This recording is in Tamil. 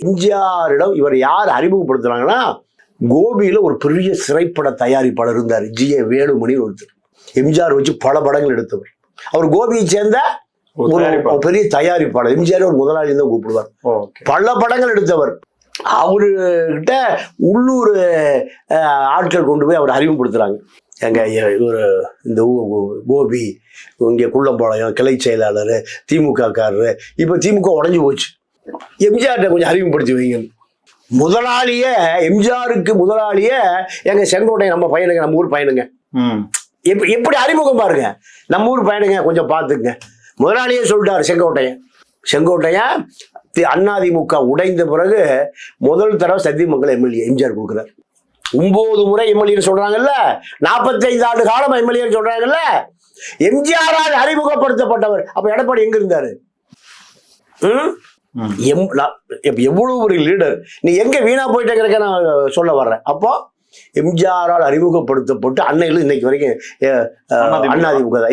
எம்ஜிஆரிடம் இவர் யார் அறிமுகப்படுத்துறாங்கன்னா, கோபியில ஒரு பெரிய திரைப்பட தயாரிப்பாளர் இருந்தார், ஜி.ஏ. வேலுமணி ஒருத்தர். எம்ஜிஆர் வச்சு பல படங்கள் எடுத்தவர். அவர் கோபியை சேர்ந்த ஒரு பெரிய தயாரிப்பாளர். எம்ஜிஆர் ஒரு முதலாளி தான் கூப்பிடுவார். பல படங்கள் எடுத்தவர். அவர்கிட்ட உள்ளூர் ஆட்கள் கொண்டு போய் அவர் அறிமுகப்படுத்துறாங்க. எங்க இவர் இந்த கோபி இங்கே குள்ளம்பாளையம் கிளை செயலாளர், திமுக காரரு. இப்போ திமுக உடஞ்சி போச்சு, எம்ஜிஆர்கிட்ட கொஞ்சம் அறிமுகப்படுத்தி வைங்க. முதலாளியே எம்ஜிஆருக்கு முதலாளியே எங்க செங்கோட்டை நம்ம பையனுங்க, நம்ம ஊர் பையனுங்க. எப்படி அறிமுகம் பாருங்க, நம்ம ஊர் பையனுங்க கொஞ்சம் பார்த்துங்க. முதலாளியே சொல்லிட்டாரு செங்கோட்டையன் அதிமுக உடைந்த பிறகு முதல் தடவை சத்தியமங்கலம் எம்எல்ஏ எம்ஜிஆர் கொடுக்குறாரு. 9 முறை எம்எல்ஏ சொல்றாங்கல்ல, 45 ஆண்டு காலம் எம்எல்ஏ சொல்றாங்கல்ல, எம்ஜிஆரால் அறிமுகப்படுத்தப்பட்டவர். அப்ப எடப்பாடி எங்க இருந்தாரு? எவ்வளவு ஒரு லீடர், நீ எங்க வீணா போயிட்டேங்கிறக்க நான் சொல்ல வர்றேன். அப்போ எம்ஜிஆரால் அறிமுகப்படுத்தப்பட்டு அன்னையில இன்னைக்கு வரைக்கும் அதிமுக தான்.